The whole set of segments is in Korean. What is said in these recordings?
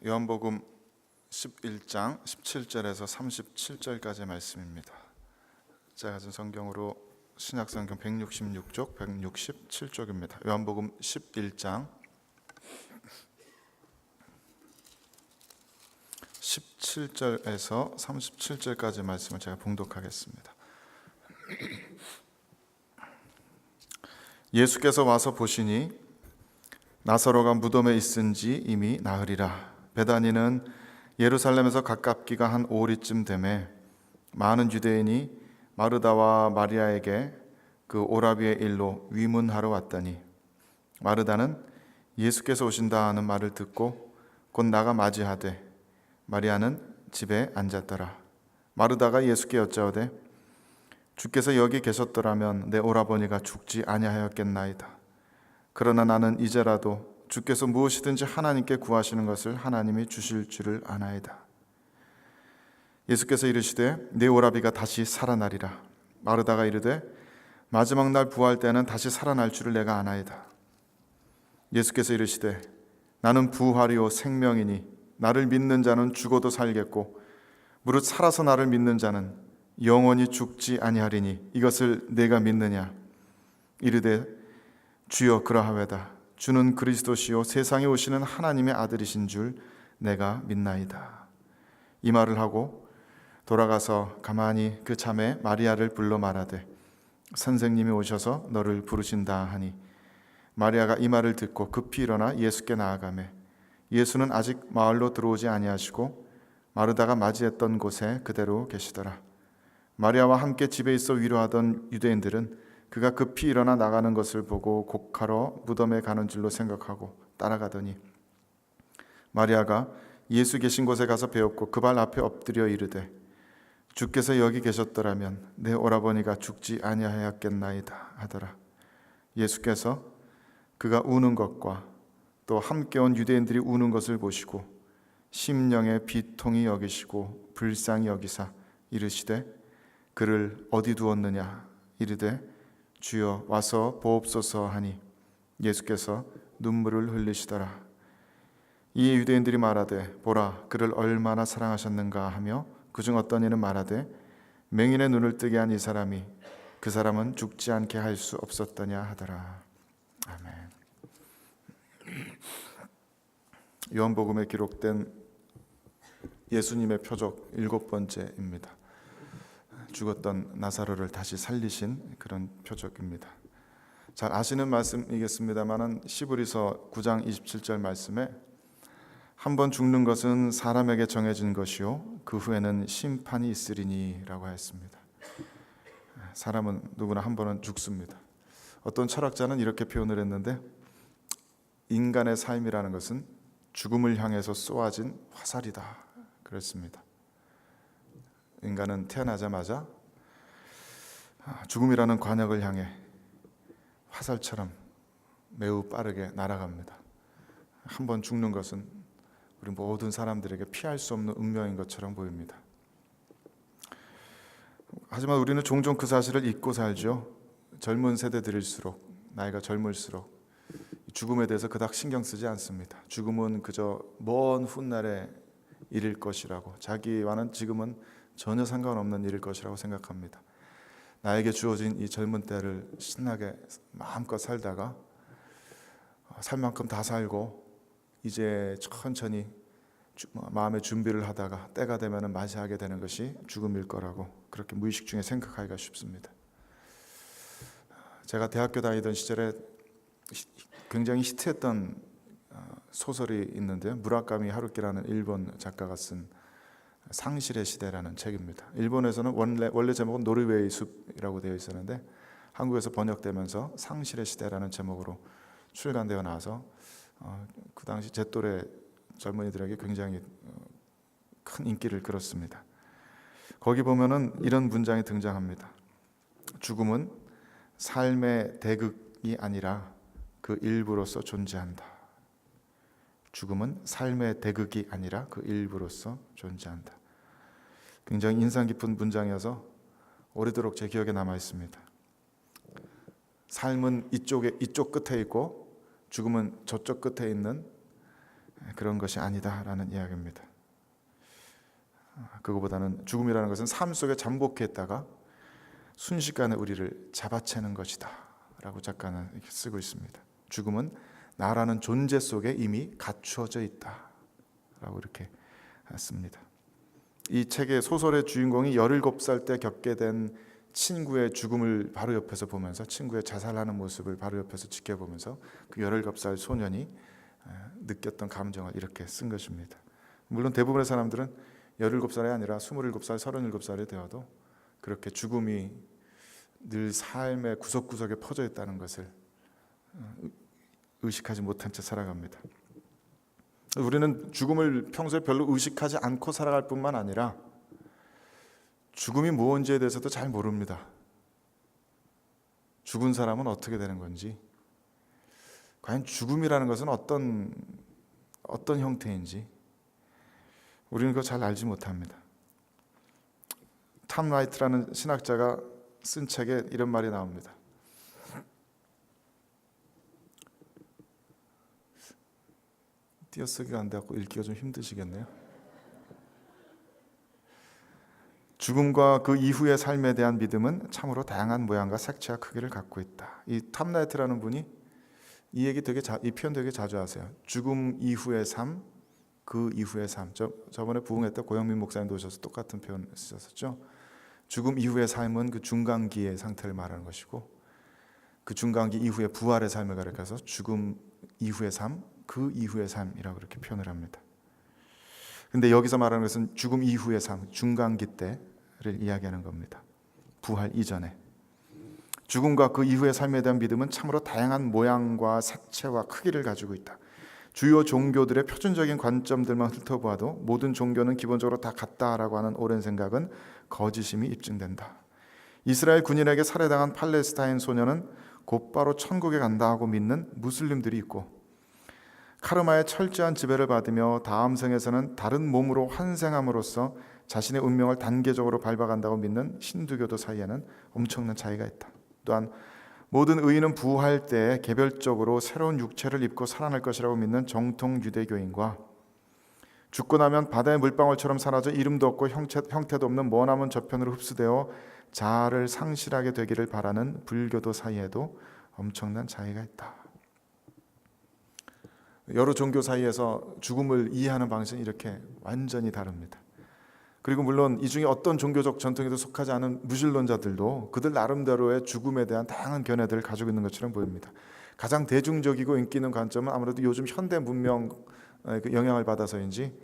요한복음 11장 17절에서 37절까지의 말씀입니다. 제가 가진 성경으로 신약성경 166쪽, 167쪽입니다. 요한복음 11장 17절에서 37절까지 말씀을 제가 봉독하겠습니다. 예수께서 와서 보시니 나사로가 무덤에 있은지 이미 나으리라. 베다니는 예루살렘에서 가깝기가 한 오리쯤 되매 많은 유대인이 마르다와 마리아에게 그 오라비의 일로 위문하러 왔더니 마르다는 예수께서 오신다 하는 말을 듣고 곧 나가 맞이하되 마리아는 집에 앉았더라. 마르다가 예수께 여짜오되 주께서 여기 계셨더라면 내 오라버니가 죽지 아니하였겠나이다. 그러나 나는 이제라도 주께서 무엇이든지 하나님께 구하시는 것을 하나님이 주실 줄을 아나이다. 예수께서 이르시되 내 오라비가 다시 살아나리라. 마르다가 이르되 마지막 날 부활 때는 다시 살아날 줄을 내가 아나이다. 예수께서 이르시되 나는 부활이요 생명이니 나를 믿는 자는 죽어도 살겠고 무릇 살아서 나를 믿는 자는 영원히 죽지 아니하리니 이것을 내가 믿느냐. 이르되 주여 그러하외다. 주는 그리스도시요 세상에 오시는 하나님의 아들이신 줄 내가 믿나이다. 이 말을 하고 돌아가서 가만히 그 자매 마리아를 불러 말하되 선생님이 오셔서 너를 부르신다 하니 마리아가 이 말을 듣고 급히 일어나 예수께 나아가매 예수는 아직 마을로 들어오지 아니하시고 마르다가 맞이했던 곳에 그대로 계시더라. 마리아와 함께 집에 있어 위로하던 유대인들은 그가 급히 일어나 나가는 것을 보고 곡하러 무덤에 가는 줄로 생각하고 따라가더니 마리아가 예수 계신 곳에 가서 배웠고 그 발 앞에 엎드려 이르되 주께서 여기 계셨더라면 내 오라버니가 죽지 아니하였겠나이다 하더라. 예수께서 그가 우는 것과 또 함께 온 유대인들이 우는 것을 보시고 심령의 비통히 여기시고 불쌍히 여기사 이르시되 그를 어디 두었느냐. 이르되 주여 와서 보옵소서 하니 예수께서 눈물을 흘리시더라. 이에 유대인들이 말하되 보라 그를 얼마나 사랑하셨는가 하며 그중 어떤 이는 말하되 맹인의 눈을 뜨게 한 이 사람이 그 사람은 죽지 않게 할 수 없었더냐 하더라. 아멘. 요한복음에 기록된 예수님의 표적 7번째입니다. 죽었던 나사로를 다시 살리신 그런 표적입니다. 잘 아시는 말씀이겠습니다만은 시브리서 9장 27절 말씀에 한 번 죽는 것은 사람에게 정해진 것이요 그 후에는 심판이 있으리니 라고 하였습니다. 사람은 누구나 한 번은 죽습니다. 어떤 철학자는 이렇게 표현을 했는데 인간의 삶이라는 것은 죽음을 향해서 쏘아진 화살이다 그랬습니다. 인간은 태어나자마자 죽음이라는 관역을 향해 화살처럼 매우 빠르게 날아갑니다. 한 번 죽는 것은 우리 모든 사람들에게 피할 수 없는 운명인 것처럼 보입니다. 하지만 우리는 종종 그 사실을 잊고 살죠. 젊은 세대들일수록, 나이가 젊을수록 죽음에 대해서 그닥 신경 쓰지 않습니다. 죽음은 그저 먼 훗날의 일일 것이라고, 자기와는 지금은 전혀 상관없는 일일 것이라고 생각합니다. 나에게 주어진 이 젊은 때를 신나게 마음껏 살다가 살 만큼 다 살고 이제 천천히 마음의 준비를 하다가 때가 되면 맞이하게 되는 것이 죽음일 거라고 그렇게 무의식 중에 생각하기가 쉽습니다. 제가 대학교 다니던 시절에 굉장히 히트했던 소설이 있는데요. 무라카미 하루키라는 일본 작가가 쓴 상실의 시대라는 책입니다. 일본에서는 원래 제목은 노르웨이 숲이라고 되어 있었는데 한국에서 번역되면서 상실의 시대라는 제목으로 출간되어 나와서 그 당시 제 또래 젊은이들에게 굉장히 큰 인기를 끌었습니다. 거기 보면은 이런 문장이 등장합니다. 죽음은 삶의 대극이 아니라 그 일부로서 존재한다. 죽음은 삶의 대극이 아니라 그 일부로서 존재한다. 굉장히 인상 깊은 문장이어서 오래도록 제 기억에 남아 있습니다. 삶은 이쪽 끝에 있고 죽음은 저쪽 끝에 있는 그런 것이 아니다라는 이야기입니다. 그거보다는 죽음이라는 것은 삶 속에 잠복했다가 순식간에 우리를 잡아채는 것이다 라고 작가는 이렇게 쓰고 있습니다. 죽음은 나라는 존재 속에 이미 갖추어져 있다 라고 이렇게 씁니다. 이 책의 소설의 주인공이 17살 때 겪게 된 친구의 죽음을 바로 옆에서 보면서, 친구의 자살하는 모습을 바로 옆에서 지켜보면서 그 17살 소년이 느꼈던 감정을 이렇게 쓴 것입니다. 물론 대부분의 사람들은 17살이 아니라 27살, 37살이 되어도 그렇게 죽음이 늘 삶의 구석구석에 퍼져 있다는 것을 의식하지 못한 채 살아갑니다. 우리는 죽음을 평소에 별로 의식하지 않고 살아갈 뿐만 아니라 죽음이 무언지에 대해서도 잘 모릅니다. 죽은 사람은 어떻게 되는 건지, 과연 죽음이라는 것은 어떤 형태인지 우리는 그거 잘 알지 못합니다. 탐 라이트라는 신학자가 쓴 책에 이런 말이 나옵니다. 띄어쓰기가 안 돼서 읽기가 좀 힘드시겠네요. 죽음과 그 이후의 삶에 대한 믿음은 참으로 다양한 모양과 색채와 크기를 갖고 있다. 이 탐 라이트라는 분이 이 표현 되게 자주 하세요. 죽음 이후의 삶, 그 이후의 삶. 저번에 부흥회 때 고영민 목사님도 오셔서 똑같은 표현 쓰셨었죠. 죽음 이후의 삶은 그 중간기의 상태를 말하는 것이고, 그 중간기 이후의 부활의 삶을 가리켜서 죽음 이후의 삶, 그 이후의 삶이라고 그렇게 표현을 합니다. 근데 여기서 말하는 것은 죽음 이후의 삶, 중간기 때를 이야기하는 겁니다. 부활 이전에. 죽음과 그 이후의 삶에 대한 믿음은 참으로 다양한 모양과 색채와 크기를 가지고 있다. 주요 종교들의 표준적인 관점들만 훑어보아도 모든 종교는 기본적으로 다 같다라고 하는 오랜 생각은 거짓임이 입증된다. 이스라엘 군인에게 살해당한 팔레스타인 소녀는 곧바로 천국에 간다 하고 믿는 무슬림들이 있고, 카르마의 철저한 지배를 받으며 다음 생에서는 다른 몸으로 환생함으로써 자신의 운명을 단계적으로 밟아간다고 믿는 힌두교도 사이에는 엄청난 차이가 있다. 또한 모든 의인은 부활 때 개별적으로 새로운 육체를 입고 살아날 것이라고 믿는 정통 유대교인과 죽고 나면 바다의 물방울처럼 사라져 이름도 없고 형태도 없는 머나먼 저편으로 흡수되어 자아를 상실하게 되기를 바라는 불교도 사이에도 엄청난 차이가 있다. 여러 종교 사이에서 죽음을 이해하는 방식은 이렇게 완전히 다릅니다. 그리고 물론 이 중에 어떤 종교적 전통에도 속하지 않은 무신론자들도 그들 나름대로의 죽음에 대한 다양한 견해들을 가지고 있는 것처럼 보입니다. 가장 대중적이고 인기 있는 관점은 아무래도 요즘 현대 문명 영향을 받아서인지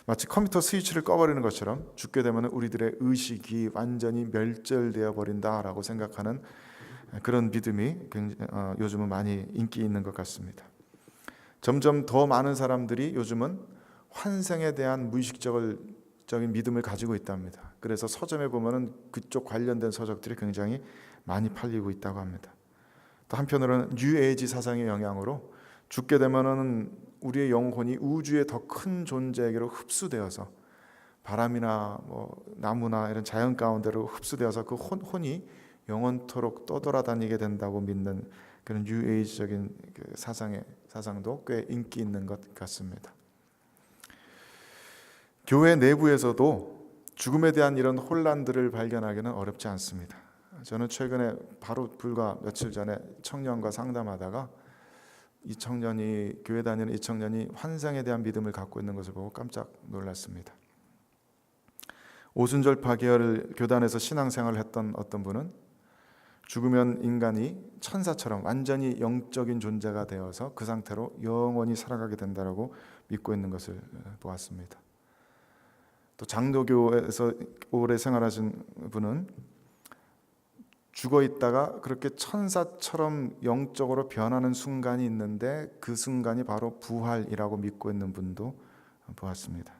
마치 컴퓨터 스위치를 꺼버리는 것처럼 죽게 되면 우리들의 의식이 완전히 멸절되어 버린다라고 생각하는 그런 믿음이 요즘은 많이 인기 있는 것 같습니다. 점점 더 많은 사람들이 요즘은 환생에 대한 무의식적인 믿음을 가지고 있답니다. 그래서 서점에 보면은 그쪽 관련된 서적들이 굉장히 많이 팔리고 있다고 합니다. 또 한편으로는 뉴에이지 사상의 영향으로 죽게 되면은 우리의 영혼이 우주의 더 큰 존재에게로 흡수되어서 바람이나 나무나 이런 자연 가운데로 흡수되어서 그 혼이 영원토록 떠돌아다니게 된다고 믿는 그런 뉴에이지적인 사상도 꽤 인기 있는 것 같습니다. 교회 내부에서도 죽음에 대한 이런 혼란들을 발견하기는 어렵지 않습니다. 저는 최근에 바로 불과 며칠 전에 청년과 상담하다가 교회 다니는 이 청년이 환생에 대한 믿음을 갖고 있는 것을 보고 깜짝 놀랐습니다. 오순절파 계열 교단에서 신앙생활을 했던 어떤 분은 죽으면 인간이 천사처럼 완전히 영적인 존재가 되어서 그 상태로 영원히 살아가게 된다고 믿고 있는 것을 보았습니다. 또 장로교에서 오래 생활하신 분은 죽어 있다가 그렇게 천사처럼 영적으로 변하는 순간이 있는데 그 순간이 바로 부활이라고 믿고 있는 분도 보았습니다.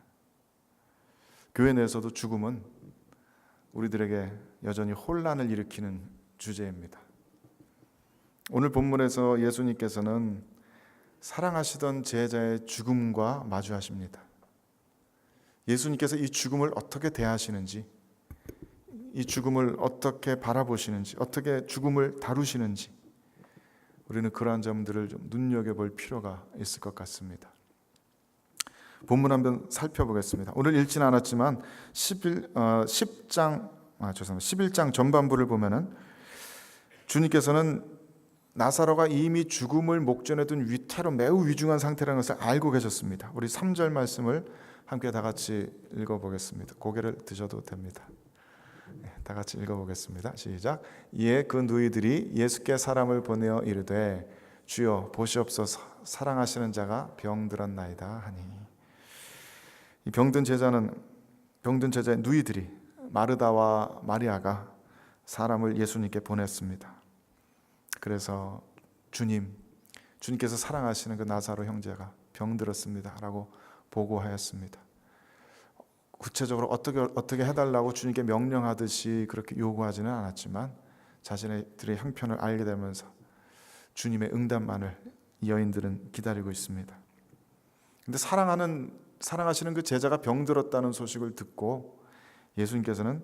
교회 내에서도 죽음은 우리들에게 여전히 혼란을 일으키는 주제입니다. 오늘 본문에서 예수님께서는 사랑하시던 제자의 죽음과 마주하십니다. 예수님께서 이 죽음을 어떻게 대하시는지, 이 죽음을 어떻게 바라보시는지, 어떻게 죽음을 다루시는지 우리는 그러한 점들을 좀 눈여겨볼 필요가 있을 것 같습니다. 본문 한번 살펴보겠습니다. 오늘 읽지는 않았지만 11장 전반부를 보면은 주님께서는 나사로가 이미 죽음을 목전에 둔 위태로 매우 위중한 상태라는 것을 알고 계셨습니다. 우리 3절 말씀을 함께 다 같이 읽어보겠습니다. 고개를 드셔도 됩니다. 다 같이 읽어보겠습니다. 시작. 이에 그 누이들이 예수께 사람을 보내어 이르되 주여 보시옵소서 사랑하시는 자가 병들었나이다 하니. 이 병든 제자의 누이들이 마르다와 마리아가 사람을 예수님께 보냈습니다. 그래서 주님께서 사랑하시는 그 나사로 형제가 병들었습니다 라고 보고하였습니다. 구체적으로 어떻게 해달라고 주님께 명령하듯이 그렇게 요구하지는 않았지만 자신들의 형편을 알게 되면서 주님의 응답만을 이 여인들은 기다리고 있습니다. 근데 사랑하시는 그 제자가 병들었다는 소식을 듣고 예수님께서는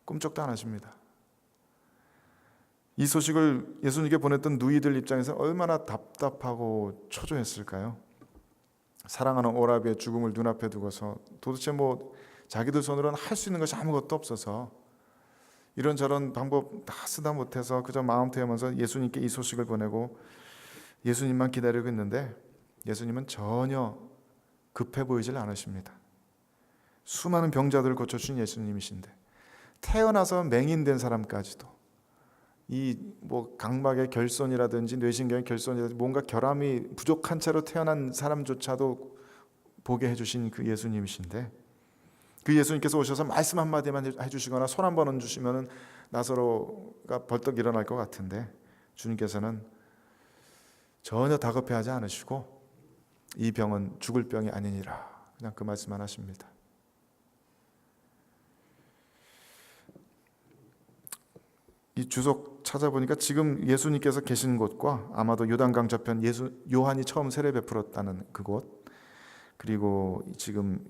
꿈쩍도 안 하십니다. 이 소식을 예수님께 보냈던 누이들 입장에서 얼마나 답답하고 초조했을까요? 사랑하는 오라비의 죽음을 눈앞에 두고서 도대체 자기들 손으로는 할 수 있는 것이 아무것도 없어서 이런저런 방법 다 쓰다 못해서 그저 마음 태우면서 예수님께 이 소식을 보내고 예수님만 기다리고 있는데 예수님은 전혀 급해 보이질 않으십니다. 수많은 병자들을 고쳐주신 예수님이신데 태어나서 맹인된 사람까지도 이 각막의 결손이라든지 뇌신경의 결손이라든지 뭔가 결함이 부족한 채로 태어난 사람조차도 보게 해주신 그 예수님이신데 그 예수님께서 오셔서 말씀 한마디만 해주시거나 손 한 번 얹으시면 나사로가 벌떡 일어날 것 같은데 주님께서는 전혀 다급해하지 않으시고 이 병은 죽을 병이 아니니라 그냥 그 말씀만 하십니다. 이 주석 찾아보니까 지금 예수님께서 계신 곳과 아마도 요단강 저편 요한이 처음 세례 베풀었다는 그곳, 그리고 지금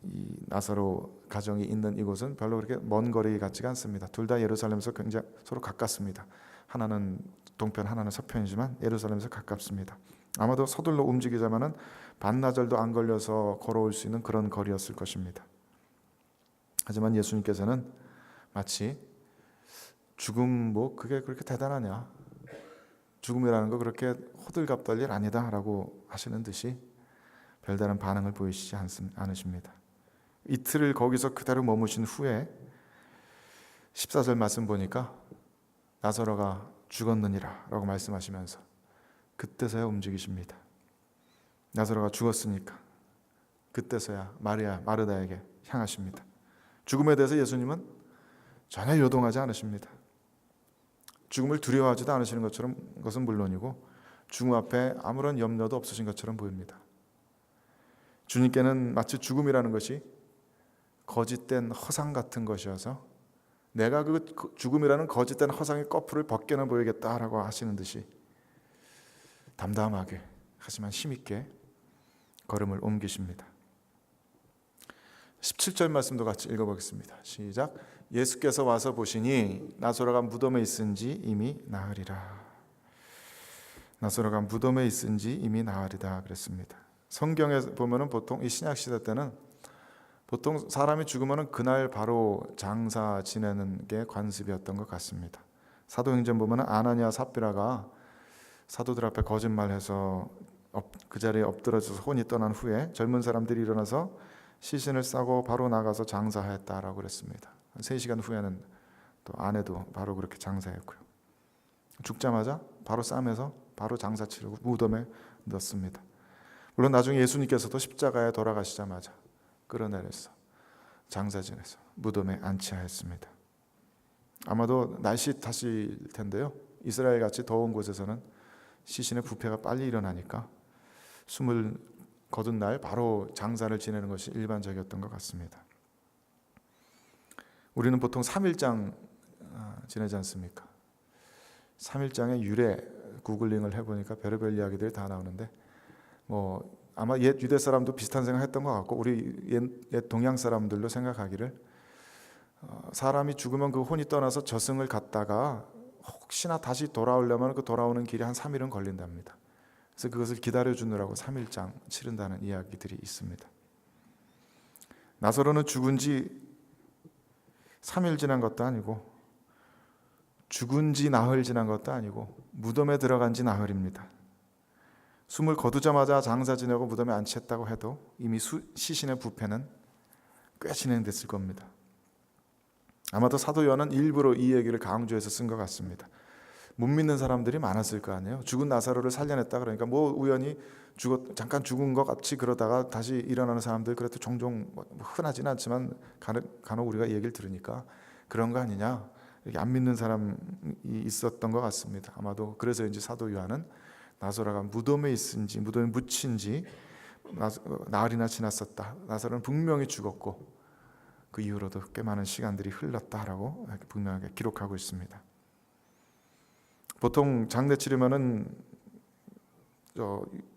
이 나사로 가정이 있는 이곳은 별로 그렇게 먼 거리 같지가 않습니다. 둘 다 예루살렘에서 굉장히 서로 가깝습니다. 하나는 동편, 하나는 서편이지만 예루살렘에서 가깝습니다. 아마도 서둘러 움직이자면은 반나절도 안 걸려서 걸어올 수 있는 그런 거리였을 것입니다. 하지만 예수님께서는 마치 죽음 그게 그렇게 대단하냐, 죽음이라는 거 그렇게 호들갑 떨 일 아니다 라고 하시는 듯이 별다른 반응을 보이시지 않으십니다. 이틀을 거기서 그대로 머무신 후에 14절 말씀 보니까 나사로가 죽었느니라 라고 말씀하시면서 그때서야 움직이십니다. 나사로가 죽었으니까 그때서야 마르다에게 향하십니다. 죽음에 대해서 예수님은 전혀 요동하지 않으십니다. 죽음을 두려워하지도 않으시는 것은 물론이고 죽음 앞에 아무런 염려도 없으신 것처럼 보입니다. 주님께는 마치 죽음이라는 것이 거짓된 허상 같은 것이어서 내가 그 죽음이라는 거짓된 허상의 거풀을 벗겨나 보이겠다라고 하시는 듯이 담담하게 하지만 힘있게 걸음을 옮기십니다. 17절 말씀도 같이 읽어보겠습니다. 시작. 예수께서 와서 보시니 나사로가 무덤에 있은지 이미 나으리라. 나사로가 무덤에 있은지 이미 나으리다 그랬습니다. 성경에 보면은 보통 이 신약 시대 때는 보통 사람이 죽으면은 그날 바로 장사 지내는 게 관습이었던 것 같습니다. 사도행전 보면은 아나니아 삽비라가 사도들 앞에 거짓말해서 그 자리에 엎드러져서 혼이 떠난 후에 젊은 사람들이 일어나서 시신을 싸고 바로 나가서 장사했다라고 그랬습니다. 3시간 후에는 또 아내도 바로 그렇게 장사했고요. 죽자마자 바로 싸매서 바로 장사 치르고 무덤에 넣습니다. 물론 나중에 예수님께서도 십자가에 돌아가시자마자 끌어내려서 장사 지내서 무덤에 안치하였습니다. 아마도 날씨 탓일 텐데요. 이스라엘 같이 더운 곳에서는 시신의 부패가 빨리 일어나니까 숨을 거둔 날 바로 장사를 지내는 것이 일반적이었던 것 같습니다. 우리는 보통 3일장 지내지 않습니까? 3일장의 유래 구글링을 해보니까 별의별 이야기들이 다 나오는데 아마 옛 유대 사람도 비슷한 생각했던 것 같고 우리 옛 동양 사람들도 생각하기를 사람이 죽으면 그 혼이 떠나서 저승을 갔다가 혹시나 다시 돌아오려면 그 돌아오는 길이 한 3일은 걸린답니다. 그래서 그것을 기다려주느라고 3일장 치른다는 이야기들이 있습니다. 나사로는 죽은 지 3일 지난 것도 아니고 죽은 지 나흘 지난 것도 아니고 무덤에 들어간 지 나흘입니다. 숨을 거두자마자 장사 지내고 무덤에 안치했다고 해도 이미 시신의 부패는 꽤 진행됐을 겁니다. 아마도 사도 요한은 일부러 이 얘기를 강조해서 쓴 것 같습니다. 못 믿는 사람들이 많았을 거 아니에요. 죽은 나사로를 살려냈다 그러니까 뭐 우연히 잠깐 죽은 것 같이 그러다가 다시 일어나는 사람들 그래도 종종 흔하지는 않지만 간혹 우리가 얘기를 들으니까 그런 거 아니냐 이렇게 안 믿는 사람이 있었던 것 같습니다. 아마도 그래서인지 사도 요한은 나사로가 무덤에 있은지 무덤에 묻힌지 나흘이나 지났었다. 나사로는 분명히 죽었고 그 이후로도 꽤 많은 시간들이 흘렀다라고 분명하게 기록하고 있습니다. 보통 장례 치르면은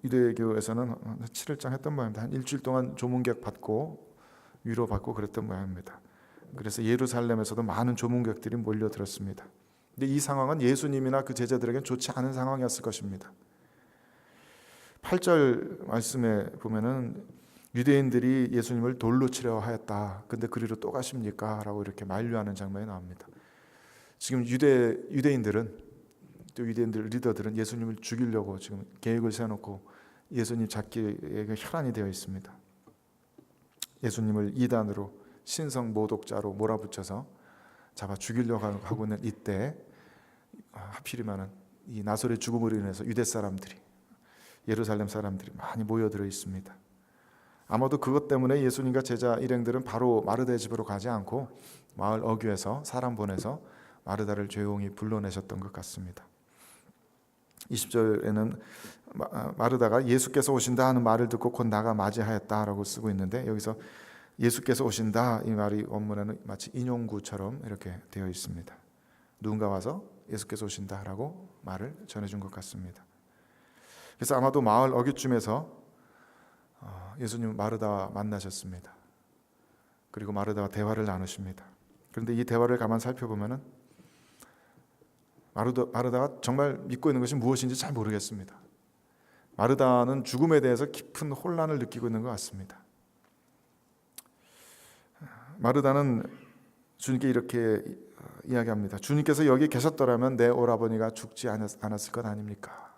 유대교에서는 7일장 했던 모양입니다. 한 일주일 동안 조문객 받고 위로받고 그랬던 모양입니다. 그래서 예루살렘에서도 많은 조문객들이 몰려들었습니다. 근데 이 상황은 예수님이나 그 제자들에게는 좋지 않은 상황이었을 것입니다. 8절 말씀에 보면은 유대인들이 예수님을 돌로 치려 하였다. 근데 그리로 또 가십니까? 라고 이렇게 만류하는 장면이 나옵니다. 지금 유대인들은 또 유대인들 리더들은 예수님을 죽이려고 지금 계획을 세워놓고 예수님 잡기에 혈안이 되어 있습니다. 예수님을 이단으로 신성 모독자로 몰아붙여서 잡아 죽이려고 하고 있는 이때 하필이면은 이 나사로의 죽음으로 인해서 유대 사람들이 예루살렘 사람들이 많이 모여들어 있습니다. 아마도 그것 때문에 예수님과 제자 일행들은 바로 마르다의 집으로 가지 않고 마을 어귀에서 사람 보내서 마르다를 조용히 불러내셨던 것 같습니다. 20절에는 마르다가 예수께서 오신다 하는 말을 듣고 곧 나가 맞이하였다라고 쓰고 있는데 여기서 예수께서 오신다 이 말이 원문에는 마치 인용구처럼 이렇게 되어 있습니다. 누군가 와서 예수께서 오신다라고 말을 전해준 것 같습니다. 그래서 아마도 마을 어귀쯤에서 예수님 마르다와 만나셨습니다. 그리고 마르다와 대화를 나누십니다. 그런데 이 대화를 가만 살펴보면은 마르다가 정말 믿고 있는 것이 무엇인지 잘 모르겠습니다. 마르다는 죽음에 대해서 깊은 혼란을 느끼고 있는 것 같습니다. 마르다는 주님께 이렇게 이야기합니다. 주님께서 여기 계셨더라면 내 오라버니가 죽지 않았을 것 아닙니까?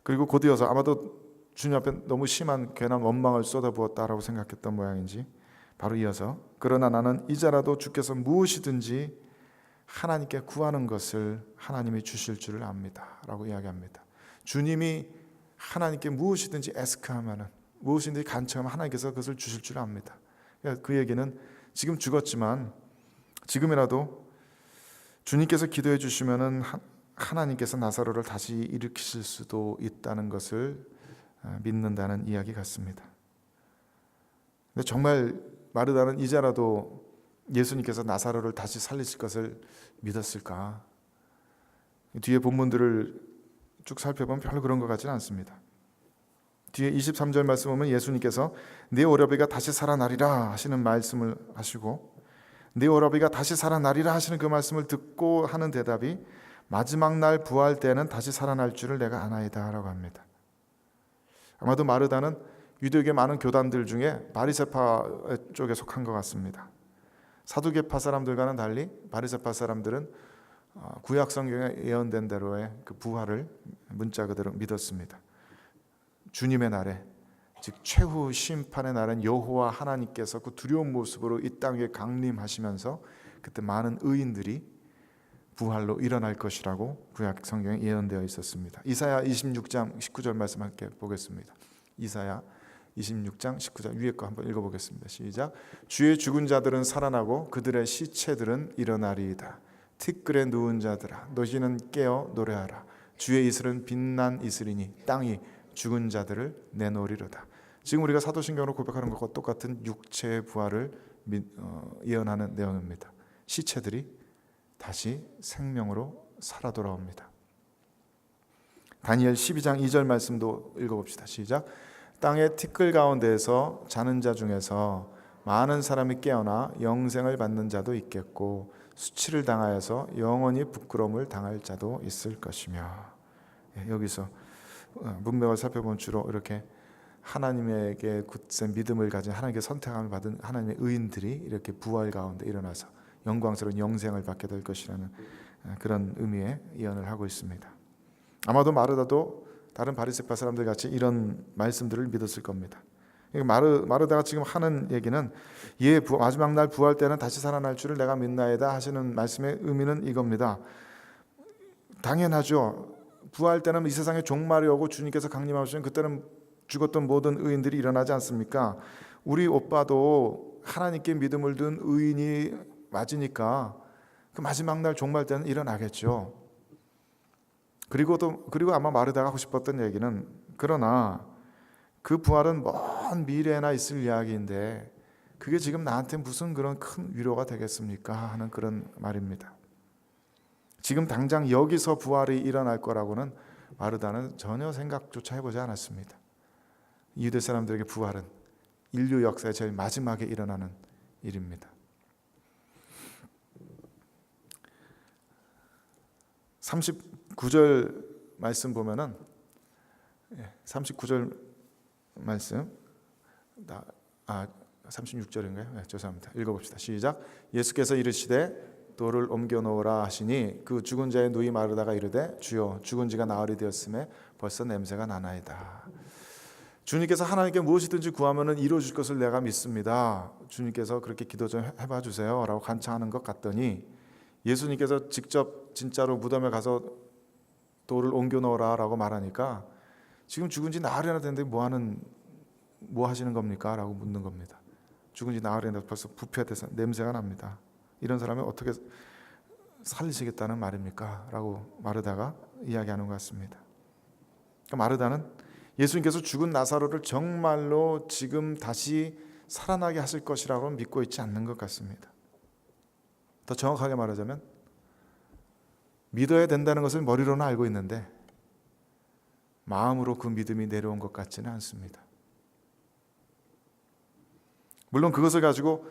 그리고 곧이어서 아마도 주님 앞에 너무 심한 괜한 원망을 쏟아부었다라고 생각했던 모양인지 바로 이어서 그러나 나는 이제라도 주께서 무엇이든지 하나님께 구하는 것을 하나님이 주실 줄을 압니다 라고 이야기합니다. 주님이 하나님께 무엇이든지 애스크하면 무엇이든지 간청하면 하나님께서 그것을 주실 줄 압니다. 그 얘기는 지금 죽었지만 지금이라도 주님께서 기도해 주시면 하나님께서 나사로를 다시 일으키실 수도 있다는 것을 믿는다는 이야기 같습니다. 근데 정말 마르다는 이제라도 예수님께서 나사로를 다시 살리실 것을 믿었을까? 뒤에 본문들을 쭉 살펴보면 별로 그런 것 같지는 않습니다. 뒤에 23절 말씀 보면 예수님께서 네 오라비가 다시 살아나리라 하시는 말씀을 하시고 네 오라비가 다시 살아나리라 하시는 그 말씀을 듣고 하는 대답이 마지막 날 부활 때는 다시 살아날 줄을 내가 아나이다 라고 합니다. 아마도 마르다는 유대교의 많은 교단들 중에 바리새파 쪽에 속한 것 같습니다. 사두개파 사람들과는 달리 바리새파 사람들은 구약 성경에 예언된 대로의 그 부활을 문자 그대로 믿었습니다. 주님의 날에 즉 최후 심판의 날은 여호와 하나님께서 그 두려운 모습으로 이 땅에 강림하시면서 그때 많은 의인들이 부활로 일어날 것이라고 구약 성경에 예언되어 있었습니다. 이사야 26장 19절 말씀 함께 보겠습니다. 이사야 26장 19절 위에 거 한번 읽어보겠습니다. 시작. 주의 죽은 자들은 살아나고 그들의 시체들은 일어나리이다. 티끌에 누운 자들아 너희는 깨어 노래하라. 주의 이슬은 빛난 이슬이니 땅이 죽은 자들을 내놓으리로다. 지금 우리가 사도신경으로 고백하는 것과 똑같은 육체의 부활을 예언하는 내용입니다. 시체들이 다시 생명으로 살아 돌아옵니다. 다니엘 12장 2절 말씀도 읽어봅시다. 시작. 땅의 티끌 가운데에서 자는 자 중에서 많은 사람이 깨어나 영생을 받는 자도 있겠고 수치를 당하여서 영원히 부끄러움을 당할 자도 있을 것이며. 여기서 문맥을 살펴보면 주로 이렇게 하나님에게 굳센 믿음을 가진 하나님께 선택함을 받은 하나님의 의인들이 이렇게 부활 가운데 일어나서 영광스러운 영생을 받게 될 것이라는 그런 의미의 예언을 하고 있습니다. 아마도 마르다도 다른 바리새파 사람들 같이 이런 말씀들을 믿었을 겁니다. 마르다가 지금 하는 얘기는 마지막 날 부활 때는 다시 살아날 줄을 내가 믿나이다 하시는 말씀의 의미는 이겁니다. 당연하죠. 부활 때는 이 세상에 종말이 오고 주님께서 강림하시면 그때는 죽었던 모든 의인들이 일어나지 않습니까? 우리 오빠도 하나님께 믿음을 둔 의인이 맞으니까 그 마지막 날 종말 때는 일어나겠죠. 그리고 아마 마르다가 하고 싶었던 얘기는, 그러나 그 부활은 먼 미래에나 있을 이야기인데 그게 지금 나한테 무슨 그런 큰 위로가 되겠습니까? 하는 그런 말입니다. 지금 당장 여기서 부활이 일어날 거라고는 마르다는 전혀 생각조차 해보지 않았습니다. 유대 사람들에게 부활은 인류 역사의 제일 마지막에 일어나는 일입니다. 39절 말씀 보면은 39절 말씀 36절인가요? 죄송합니다. 읽어봅시다. 시작. 예수께서 이르시되 돌을 옮겨 놓으라 하시니 그 죽은 자의 누이 마르다가 이르되 주여 죽은 지가 나흘이 되었음에 벌써 냄새가 나나이다. 주님께서 하나님께 무엇이든지 구하면 이루어 줄 것을 내가 믿습니다. 주님께서 그렇게 기도 좀 해봐 주세요 라고 간청하는 것 같더니 예수님께서 직접 진짜로 무덤에 가서 돌을 옮겨 놓으라 라고 말하니까 지금 죽은 지 나흘이나 됐는데 뭐 하시는 겁니까? 라고 묻는 겁니다. 죽은 지 나흘이나 돼서 벌써 부패돼서 냄새가 납니다. 이런 사람을 어떻게 살리시겠다는 말입니까? 라고 마르다가 이야기하는 것 같습니다. 그러니까 마르다는 예수님께서 죽은 나사로를 정말로 지금 다시 살아나게 하실 것이라고 믿고 있지 않는 것 같습니다. 더 정확하게 말하자면 믿어야 된다는 것을 머리로는 알고 있는데 마음으로 그 믿음이 내려온 것 같지는 않습니다. 물론 그것을 가지고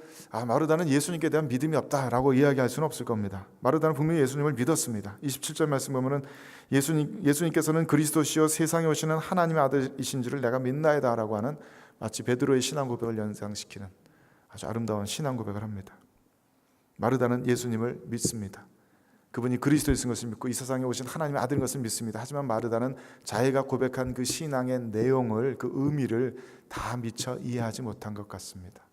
마르다는 예수님께 대한 믿음이 없다라고 이야기할 수는 없을 겁니다. 마르다는 분명히 예수님을 믿었습니다. 27절 말씀 보면은 예수님께서는 그리스도시요 세상에 오시는 하나님의 아들이신 줄을 내가 믿나이다 라고 하는 마치 베드로의 신앙 고백을 연상시키는 아주 아름다운 신앙 고백을 합니다. 마르다는 예수님을 믿습니다. 그분이 그리스도이신 것을 믿고 이 세상에 오신 하나님의 아들인 것을 믿습니다. 하지만 마르다는 자기가 고백한 그 신앙의 내용을, 그 의미를 다 미처 이해하지 못한 것 같습니다.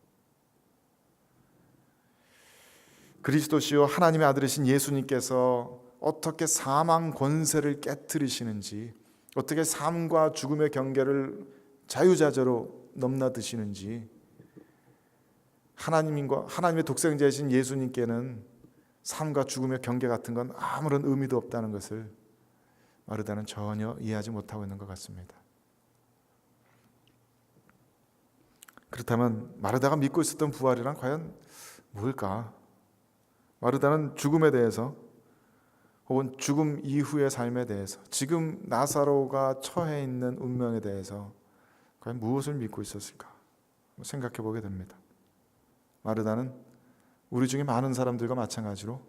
그리스도시요 하나님의 아들이신 예수님께서 어떻게 사망 권세를 깨트리시는지, 어떻게 삶과 죽음의 경계를 자유자재로 넘나드시는지, 하나님의 독생자이신 예수님께는 삶과 죽음의 경계 같은 건 아무런 의미도 없다는 것을 마르다는 전혀 이해하지 못하고 있는 것 같습니다. 그렇다면 마르다가 믿고 있었던 부활이란 과연 뭘까? 마르다는 죽음에 대해서 혹은 죽음 이후의 삶에 대해서, 지금 나사로가 처해 있는 운명에 대해서 과연 무엇을 믿고 있었을까 생각해 보게 됩니다. 마르다는 우리 중에 많은 사람들과 마찬가지로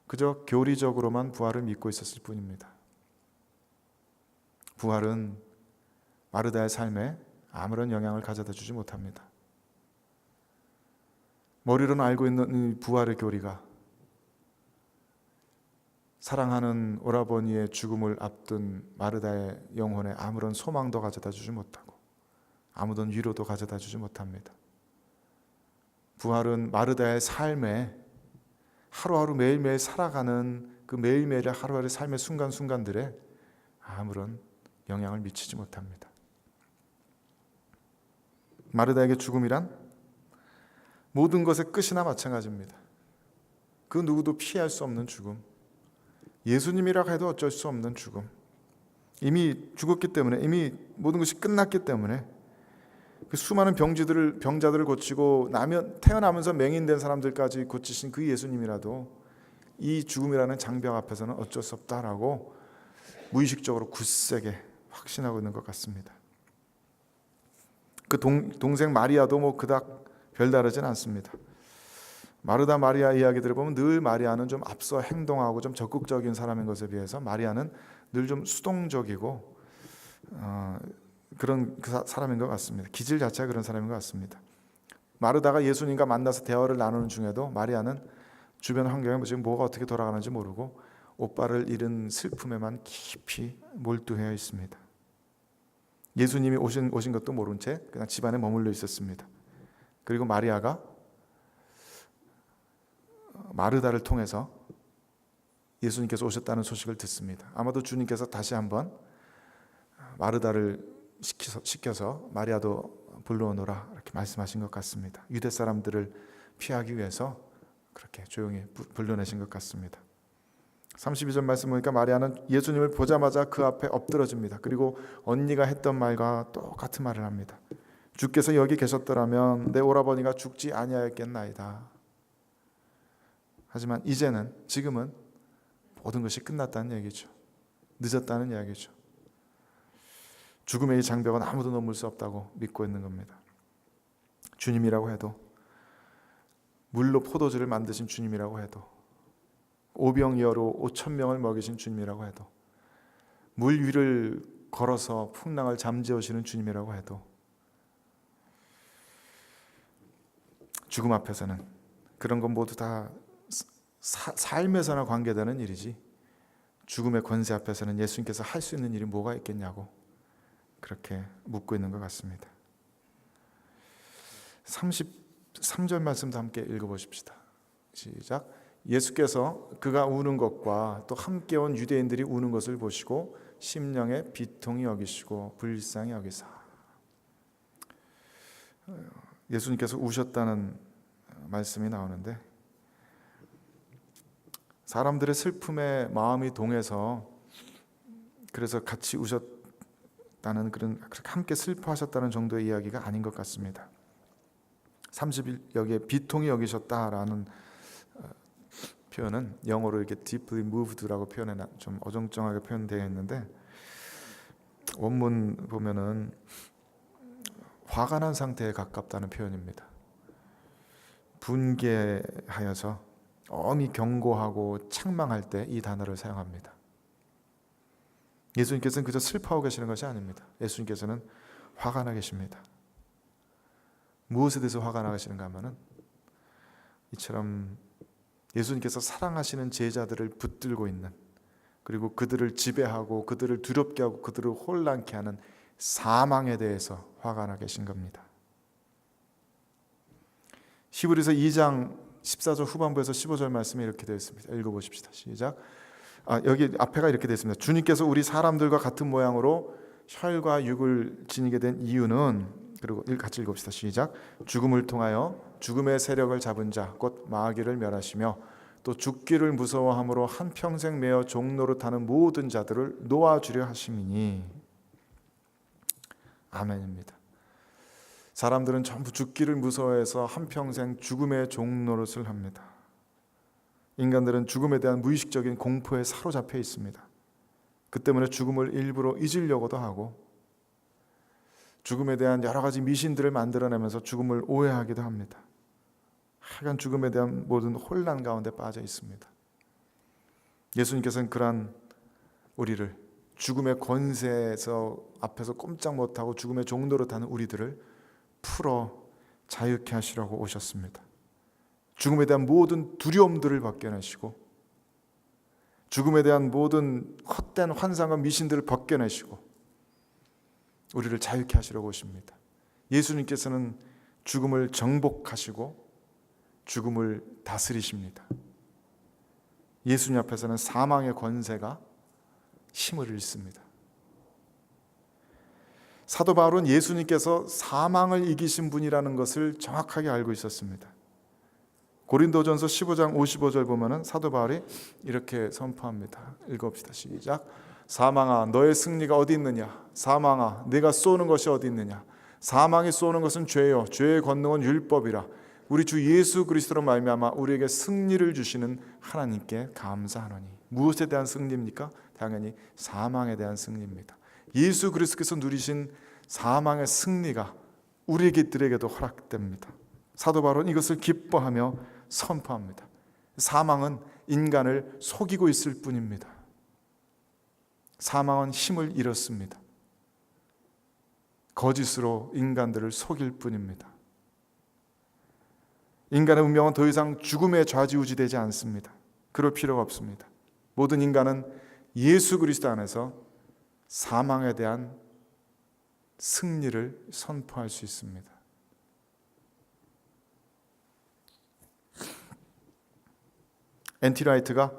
그저 교리적으로만 부활을 믿고 있었을 뿐입니다. 부활은 마르다의 삶에 아무런 영향을 가져다 주지 못합니다. 머리로는 알고 있는 이 부활의 교리가 사랑하는 오라버니의 죽음을 앞둔 마르다의 영혼에 아무런 소망도 가져다 주지 못하고 아무런 위로도 가져다 주지 못합니다. 부활은 마르다의 삶에 하루하루 매일매일 살아가는 그 매일매일의 하루하루의 삶의 순간순간들에 아무런 영향을 미치지 못합니다. 마르다에게 죽음이란 모든 것의 끝이나 마찬가지입니다. 그 누구도 피할 수 없는 죽음, 예수님이라 해도 어쩔 수 없는 죽음, 이미 죽었기 때문에, 이미 모든 것이 끝났기 때문에 그 수많은 병자들을 고치고 태어나면서 맹인된 사람들까지 고치신 그 예수님이라도 이 죽음이라는 장벽 앞에서는 어쩔 수 없다라고 무의식적으로 굳세게 확신하고 있는 것 같습니다. 그 동생 마리아도 그닥 별다르진 않습니다. 마르다 마리아 이야기들을 보면 늘 마리아는 좀 앞서 행동하고 좀 적극적인 사람인 것에 비해서 마리아는 늘 좀 수동적이고 그런 사람인 것 같습니다. 기질 자체가 그런 사람인 것 같습니다. 마르다가 예수님과 만나서 대화를 나누는 중에도 마리아는 주변 환경에 지금 뭐가 어떻게 돌아가는지 모르고 오빠를 잃은 슬픔에만 깊이 몰두해 있습니다. 예수님이 오신 것도 모른 채 그냥 집안에 머물러 있었습니다. 그리고 마리아가 마르다를 통해서 예수님께서 오셨다는 소식을 듣습니다. 아마도 주님께서 다시 한번 마르다를 시켜서 마리아도 불러오너라 이렇게 말씀하신 것 같습니다. 유대 사람들을 피하기 위해서 그렇게 조용히 불러내신 것 같습니다. 32절 말씀 보니까 마리아는 예수님을 보자마자 그 앞에 엎드러집니다. 그리고 언니가 했던 말과 똑같은 말을 합니다. 주께서 여기 계셨더라면 내 오라버니가 죽지 아니하였겠나이다. 하지만 지금은 모든 것이 끝났다는 얘기죠. 늦었다는 이야기죠. 죽음의 이 장벽은 아무도 넘을 수 없다고 믿고 있는 겁니다. 주님이라고 해도, 물로 포도주를 만드신 주님이라고 해도, 오병이어로 5,000명을 먹이신 주님이라고 해도, 물 위를 걸어서 풍랑을 잠재우시는 주님이라고 해도, 죽음 앞에서는 그런 건 모두 다 삶에서나 관계되는 일이지, 죽음의 권세 앞에서는 예수님께서 할 수 있는 일이 뭐가 있겠냐고 그렇게 묻고 있는 것 같습니다. 33절 말씀도 함께 읽어보십시다. 시작. 예수께서 그가 우는 것과 또 함께 온 유대인들이 우는 것을 보시고 심령에 비통히 여기시고 불쌍히 여기사. 예수님께서 우셨다는 말씀이 나오는데, 사람들의 슬픔에 마음이 동해서 그래서 같이 우셨다는, 그런 함께 슬퍼하셨다는 정도의 이야기가 아닌 것 같습니다. 30일 여기에 비통히 여기셨다라는 표현은 영어로 이렇게 deeply moved라고 표현해 좀 어정쩡하게 표현되어 있는데, 원문 보면은 화가 난 상태에 가깝다는 표현입니다. 분개하여서 엄히 경고하고 책망할 때 이 단어를 사용합니다. 예수님께서는 그저 슬퍼하고 계시는 것이 아닙니다. 예수님께서는 화가 나 계십니다. 무엇에 대해서 화가 나 계시는가 하면은, 이처럼 예수님께서 사랑하시는 제자들을 붙들고 있는, 그리고 그들을 지배하고 그들을 두렵게 하고 그들을 혼란케 하는 사망에 대해서 화가 나 계신 겁니다. 히브리서 2장 14절 후반부에서 15절 말씀이 이렇게 되어 있습니다. 읽어보십시다. 시작. 여기 앞에가 이렇게 되어 있습니다. 주님께서 우리 사람들과 같은 모양으로 혈과 육을 지니게 된 이유는, 그리고 같이 읽읍시다. 시작. 죽음을 통하여 죽음의 세력을 잡은 자 곧 마귀를 멸하시며 또 죽기를 무서워함으로 한평생 매어 종노릇하는 모든 자들을 놓아주려 하심이니. 아멘입니다. 사람들은 전부 죽기를 무서워해서 한평생 죽음의 종노릇을 합니다. 인간들은 죽음에 대한 무의식적인 공포에 사로잡혀 있습니다. 그 때문에 죽음을 일부러 잊으려고도 하고, 죽음에 대한 여러 가지 미신들을 만들어내면서 죽음을 오해하기도 합니다. 하여간 죽음에 대한 모든 혼란 가운데 빠져 있습니다. 예수님께서는 그러한 우리를, 죽음의 권세에서 앞에서 꼼짝 못하고 죽음의 종노릇하는 우리들을 풀어 자유케 하시려고 오셨습니다. 죽음에 대한 모든 두려움들을 벗겨내시고, 죽음에 대한 모든 헛된 환상과 미신들을 벗겨내시고 우리를 자유케 하시려고 오십니다. 예수님께서는 죽음을 정복하시고 죽음을 다스리십니다. 예수님 앞에서는 사망의 권세가 힘을 잃습니다. 사도 바울은 예수님께서 사망을 이기신 분이라는 것을 정확하게 알고 있었습니다. 고린도전서 15장 55절 보면은 사도 바울이 이렇게 선포합니다. 읽어봅시다. 시작. 사망아 너의 승리가 어디 있느냐? 사망아 네가 쏘는 것이 어디 있느냐? 사망이 쏘는 것은 죄요 죄의 권능은 율법이라. 우리 주 예수 그리스도로 말미암아 우리에게 승리를 주시는 하나님께 감사하노니. 무엇에 대한 승리입니까? 당연히 사망에 대한 승리입니다. 예수 그리스도께서 누리신 사망의 승리가 우리들에게도 허락됩니다. 사도 바울은 이것을 기뻐하며 선포합니다. 사망은 인간을 속이고 있을 뿐입니다. 사망은 힘을 잃었습니다. 거짓으로 인간들을 속일 뿐입니다. 인간의 운명은 더 이상 죽음에 좌지우지되지 않습니다. 그럴 필요가 없습니다. 모든 인간은 예수 그리스도 안에서 사망에 대한 승리를 선포할 수 있습니다. N.T. 라이트가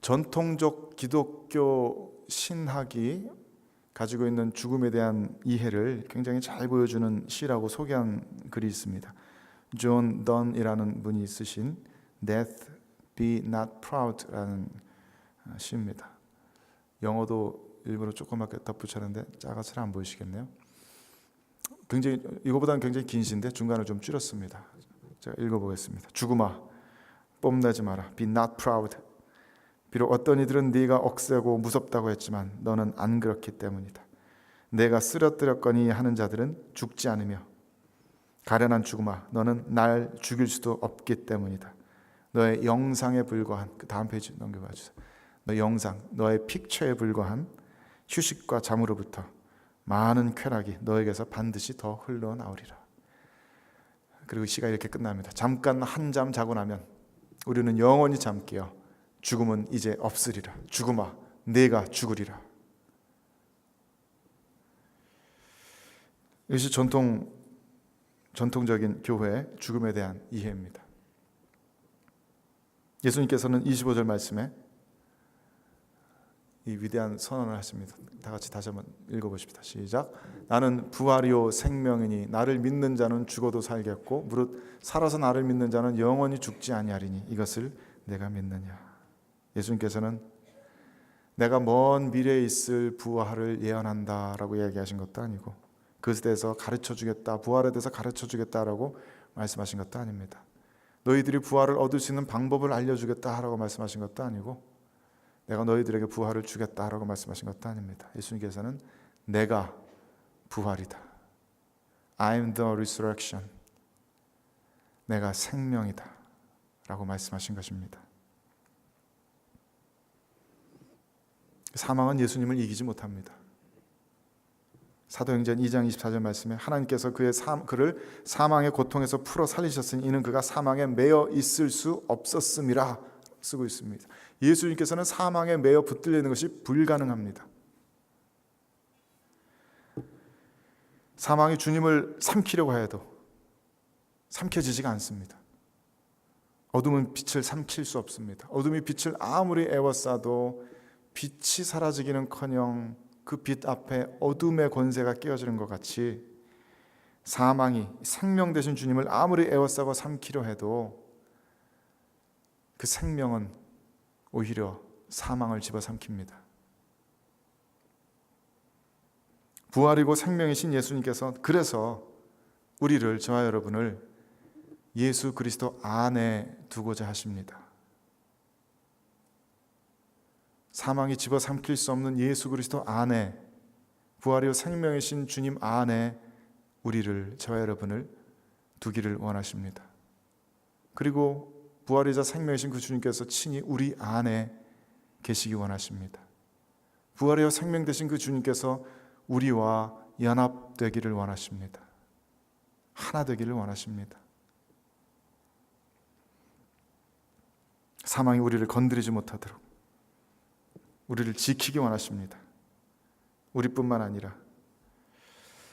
전통적 기독교 신학이 가지고 있는 죽음에 대한 이해를 굉장히 잘 보여주는 시라고 소개한 글이 있습니다. 존 던이라는 분이 쓰신 Death Be Not Proud라는 시입니다. 영어도 일부러 조그맣게 덧붙였는데 작아서 잘 안 보이시겠네요. 굉장히 이거보다는 굉장히 긴 시인데 중간을 좀 줄였습니다. 제가 읽어보겠습니다. 죽음아, 뽐내지 마라. Be not proud. 비록 어떤 이들은 네가 억세고 무섭다고 했지만 너는 안 그렇기 때문이다. 내가 쓰러뜨렸거니 하는 자들은 죽지 않으며 가련한 죽음아, 너는 날 죽일 수도 없기 때문이다. 너의 영상에 불과한, 그 다음 페이지 넘겨봐 주세요. 너 영상, 너의 픽처에 불과한 휴식과 잠으로부터 많은 쾌락이 너에게서 반드시 더 흘러나오리라. 그리고 시가 이렇게 끝납니다. 잠깐 한잠 자고 나면 우리는 영원히 잠 깨어 죽음은 이제 없으리라. 죽음아, 내가 죽으리라. 이것이 전통적인 교회의 죽음에 대한 이해입니다. 예수님께서는 25절 말씀에 이 위대한 선언을 하십니다. 다 같이 다시 한번 읽어보십시다. 시작. 나는 부활이요 생명이니 나를 믿는 자는 죽어도 살겠고 무릇 살아서 나를 믿는 자는 영원히 죽지 아니하리니 이것을 내가 믿느냐. 예수님께서는 내가 먼 미래에 있을 부활을 예언한다라고 이야기하신 것도 아니고 그것에 대해서 가르쳐주겠다, 부활에 대해서 가르쳐주겠다라고 말씀하신 것도 아닙니다. 너희들이 부활을 얻을 수 있는 방법을 알려주겠다라고 말씀하신 것도 아니고 내가 너희들에게 부활을 주겠다라고 말씀하신 것도 아닙니다. 예수님께서는 내가 부활이다. I'm the resurrection. 내가 생명이다 라고 말씀하신 것입니다. 사망은 예수님을 이기지 못합니다. 사도행전 2장 24절 말씀에 하나님께서 그를 사망의 고통에서 풀어 살리셨으니 이는 그가 사망에 매여 있을 수 없었음이라 쓰고 있습니다. 예수님께서는 사망에 매여 붙들려 있는 것이 불가능합니다. 사망이 주님을 삼키려고 해도 삼켜지지가 않습니다. 어둠은 빛을 삼킬 수 없습니다. 어둠이 빛을 아무리 애워싸도 빛이 사라지기는커녕 그 빛 앞에 어둠의 권세가 깨어지는 것 같이 사망이 생명 되신 주님을 아무리 애워싸고 삼키려 해도 그 생명은 오히려 사망을 집어삼킵니다. 부활이고 생명이신 예수님께서 그래서 우리를, 저와 여러분을 예수 그리스도 안에 두고자 하십니다. 사망이 집어삼킬 수 없는 예수 그리스도 안에, 부활이요 생명이신 주님 안에 우리를, 저와 여러분을 두기를 원하십니다. 그리고 부활이자 생명이신 그 주님께서 친히 우리 안에 계시기 원하십니다. 부활이요 생명 되신 그 주님께서 우리와 연합되기를 원하십니다. 하나 되기를 원하십니다. 사망이 우리를 건드리지 못하도록 우리를 지키기 원하십니다. 우리뿐만 아니라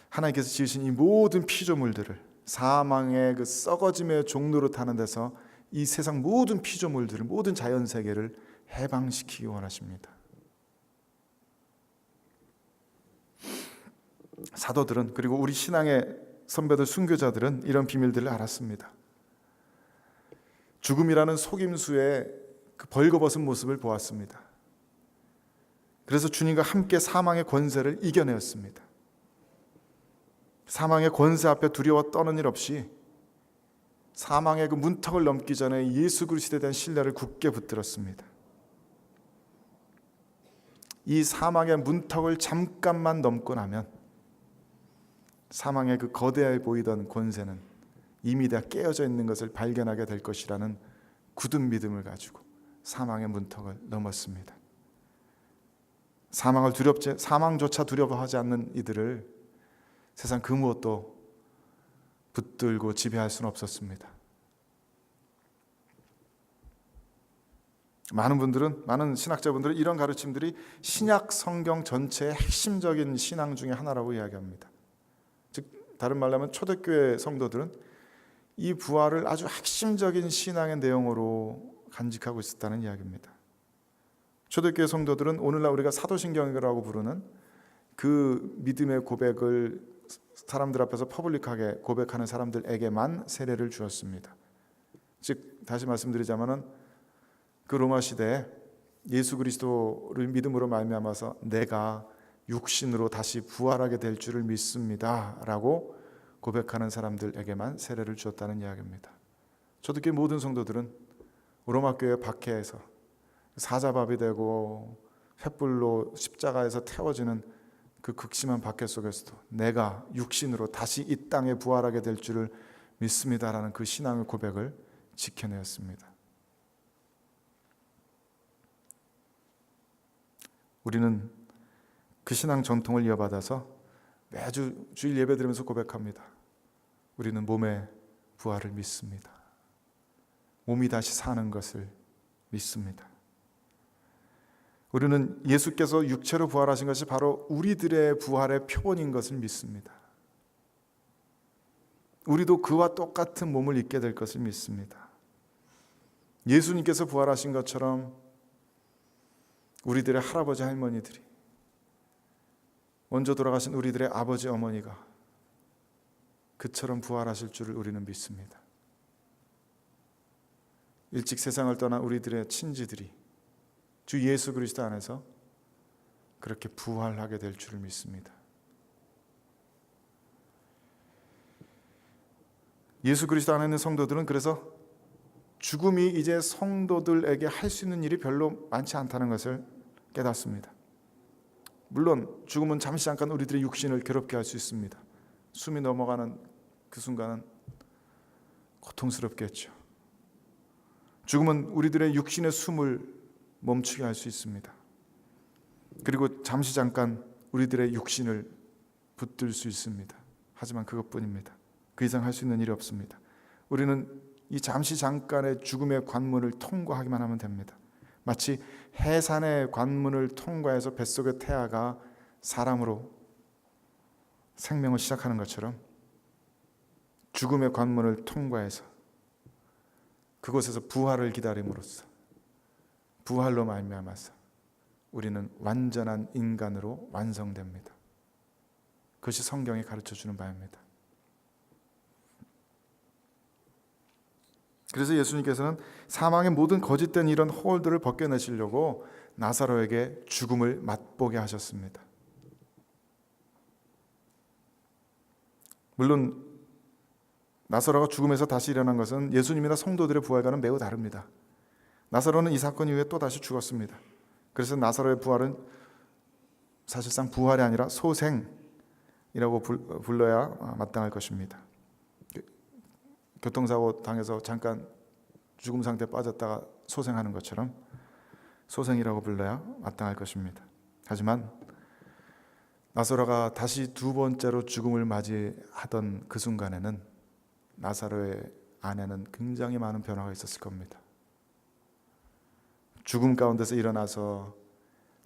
하나님께서 지으신 이 모든 피조물들을 사망의 그 썩어짐의 종로로 타는 데서 이 세상 모든 피조물들을, 모든 자연세계를 해방시키기 원하십니다. 사도들은, 그리고 우리 신앙의 선배들, 순교자들은 이런 비밀들을 알았습니다. 죽음이라는 속임수의 그 벌거벗은 모습을 보았습니다. 그래서 주님과 함께 사망의 권세를 이겨내었습니다. 사망의 권세 앞에 두려워 떠는 일 없이 사망의 그 문턱을 넘기 전에 예수 그리스도에 대한 신뢰를 굳게 붙들었습니다. 이 사망의 문턱을 잠깐만 넘고 나면 사망의 그 거대해 보이던 권세는 이미 다 깨어져 있는 것을 발견하게 될 것이라는 굳은 믿음을 가지고 사망의 문턱을 넘었습니다. 사망조차 두려워하지 않는 이들을 세상 그 무엇도 붙들고 지배할 수는 없었습니다. 많은 신학자분들은 이런 가르침들이 신약 성경 전체의 핵심적인 신앙 중에 하나라고 이야기합니다. 즉 다른 말로 하면 초대교회 성도들은 이 부활을 아주 핵심적인 신앙의 내용으로 간직하고 있었다는 이야기입니다. 초대교회 성도들은 오늘날 우리가 사도신경이라고 부르는 그 믿음의 고백을 사람들 앞에서 퍼블릭하게 고백하는 사람들에게만 세례를 주었습니다. 즉 다시 말씀드리자면은 그 로마 시대에 예수 그리스도를 믿음으로 말미암아서 내가 육신으로 다시 부활하게 될 줄을 믿습니다라고 고백하는 사람들에게만 세례를 주었다는 이야기입니다. 초대교회 모든 성도들은 로마 교회 박해에서 사자밥이 되고 횃불로 십자가에서 태워지는 그 극심한 박해 속에서도 내가 육신으로 다시 이 땅에 부활하게 될 줄을 믿습니다라는 그 신앙의 고백을 지켜내었습니다. 우리는 그 신앙 전통을 이어받아서 매주 주일 예배드리면서 고백합니다. 우리는 몸의 부활을 믿습니다. 몸이 다시 사는 것을 믿습니다. 우리는 예수께서 육체로 부활하신 것이 바로 우리들의 부활의 표본인 것을 믿습니다. 우리도 그와 똑같은 몸을 입게 될 것을 믿습니다. 예수님께서 부활하신 것처럼 우리들의 할아버지 할머니들이, 먼저 돌아가신 우리들의 아버지 어머니가 그처럼 부활하실 줄을 우리는 믿습니다. 일찍 세상을 떠난 우리들의 친지들이 주 예수 그리스도 안에서 그렇게 부활하게 될 줄을 믿습니다. 예수 그리스도 안에 있는 성도들은 그래서 죽음이 이제 성도들에게 할 수 있는 일이 별로 많지 않다는 것을 깨닫습니다. 물론 죽음은 잠시 잠깐 우리들의 육신을 괴롭게 할 수 있습니다. 숨이 넘어가는 그 순간은 고통스럽겠죠. 죽음은 우리들의 육신의 숨을 멈추게 할 수 있습니다. 그리고 잠시 잠깐 우리들의 육신을 붙들 수 있습니다. 하지만 그것뿐입니다. 그 이상 할 수 있는 일이 없습니다. 우리는 이 잠시 잠깐의 죽음의 관문을 통과하기만 하면 됩니다. 마치 해산의 관문을 통과해서 뱃속의 태아가 사람으로 생명을 시작하는 것처럼 죽음의 관문을 통과해서 그곳에서 부활을 기다림으로써 부활로 말미암아서 우리는 완전한 인간으로 완성됩니다. 그것이 성경이 가르쳐주는 바입니다. 그래서 예수님께서는 사망의 모든 거짓된 이런 허울들을 벗겨내시려고 나사로에게 죽음을 맛보게 하셨습니다. 물론 나사로가 죽음에서 다시 일어난 것은 예수님이나 성도들의 부활과는 매우 다릅니다. 나사로는 이 사건 이후에 또 다시 죽었습니다. 그래서 나사로의 부활은 사실상 부활이 아니라 소생이라고 불러야 마땅할 것입니다. 교통사고 당해서 잠깐 죽음 상태에 빠졌다가 소생하는 것처럼 소생이라고 불러야 마땅할 것입니다. 하지만 나사로가 다시 두 번째로 죽음을 맞이하던 그 순간에는 나사로의 안에는 굉장히 많은 변화가 있었을 겁니다. 죽음 가운데서 일어나서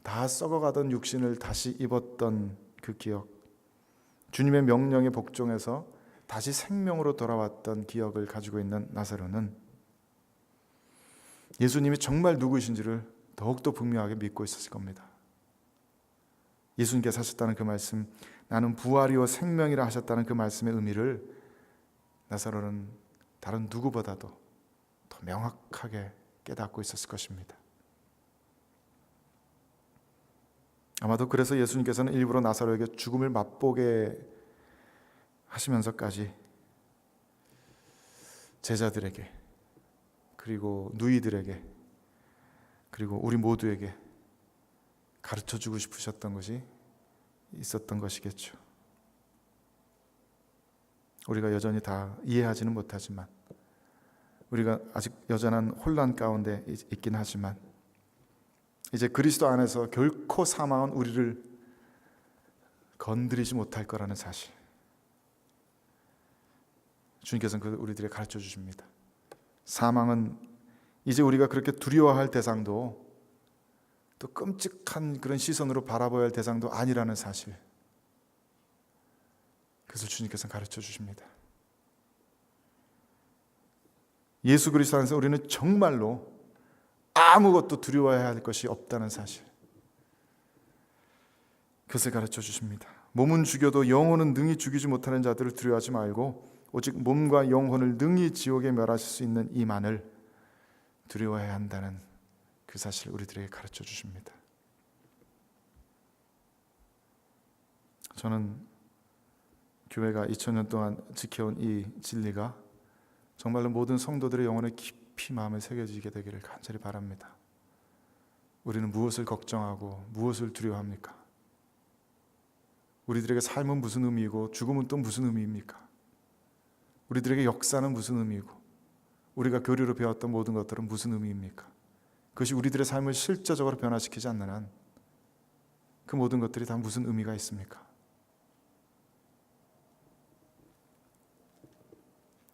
다 썩어가던 육신을 다시 입었던 그 기억, 주님의 명령에 복종해서 다시 생명으로 돌아왔던 기억을 가지고 있는 나사로는 예수님이 정말 누구이신지를 더욱더 분명하게 믿고 있었을 겁니다. 예수님께서 하셨다는 그 말씀, 나는 부활이요 생명이라 하셨다는 그 말씀의 의미를 나사로는 다른 누구보다도 더 명확하게 깨닫고 있었을 것입니다. 아마도 그래서 예수님께서는 일부러 나사로에게 죽음을 맛보게 하시면서까지 제자들에게, 그리고 누이들에게, 그리고 우리 모두에게 가르쳐주고 싶으셨던 것이 있었던 것이겠죠. 우리가 여전히 다 이해하지는 못하지만, 우리가 아직 여전한 혼란 가운데 있긴 하지만, 이제 그리스도 안에서 결코 사망은 우리를 건드리지 못할 거라는 사실, 주님께서는 우리들에게 가르쳐 주십니다. 사망은 이제 우리가 그렇게 두려워할 대상도, 또 끔찍한 그런 시선으로 바라봐야 할 대상도 아니라는 사실, 그래서 주님께서는 가르쳐 주십니다. 예수 그리스도 안에서 우리는 정말로 아무것도 두려워해야 할 것이 없다는 사실, 그것을 가르쳐 주십니다. 몸은 죽여도 영혼은 능히 죽이지 못하는 자들을 두려워하지 말고 오직 몸과 영혼을 능히 지옥에 멸하실 수 있는 이만을 두려워해야 한다는 그 사실을 우리들에게 가르쳐 주십니다. 저는 교회가 2000년 동안 지켜온 이 진리가 정말로 모든 성도들의 영혼에 깊이 마음에 새겨지게 되기를 간절히 바랍니다. 우리는 무엇을 걱정하고 무엇을 두려워합니까? 우리들에게 삶은 무슨 의미이고 죽음은 또 무슨 의미입니까? 우리들에게 역사는 무슨 의미이고 우리가 교리로 배웠던 모든 것들은 무슨 의미입니까? 그것이 우리들의 삶을 실제적으로 변화시키지 않는 한 그 모든 것들이 다 무슨 의미가 있습니까?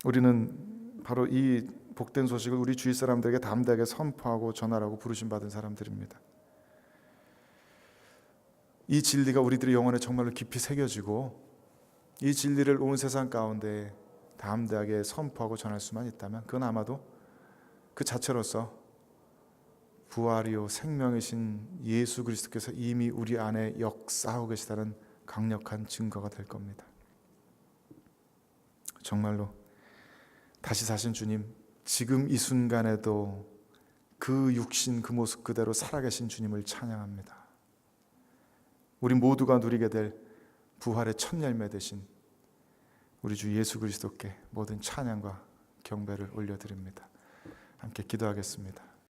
우리는 바로 이 복된 소식을 우리 주위 사람들에게 담대하게 선포하고 전하라고 부르심 받은 사람들입니다. 이 진리가 우리들의 영혼에 정말로 깊이 새겨지고 이 진리를 온 세상 가운데 담대하게 선포하고 전할 수만 있다면 그건 아마도 그 자체로서 부활이요 생명이신 예수 그리스도께서 이미 우리 안에 역사하고 계시다는 강력한 증거가 될 겁니다. 정말로 다시 사신 주님, 지금 이 순간에도 그 육신 그 모습 그대로 살아계신 주님을 찬양합니다. 우리 모두가 누리게 될 부활의 첫 열매 되신 우리 주 예수 그리스도께 모든 찬양과 경배를 올려드립니다. 함께 기도하겠습니다.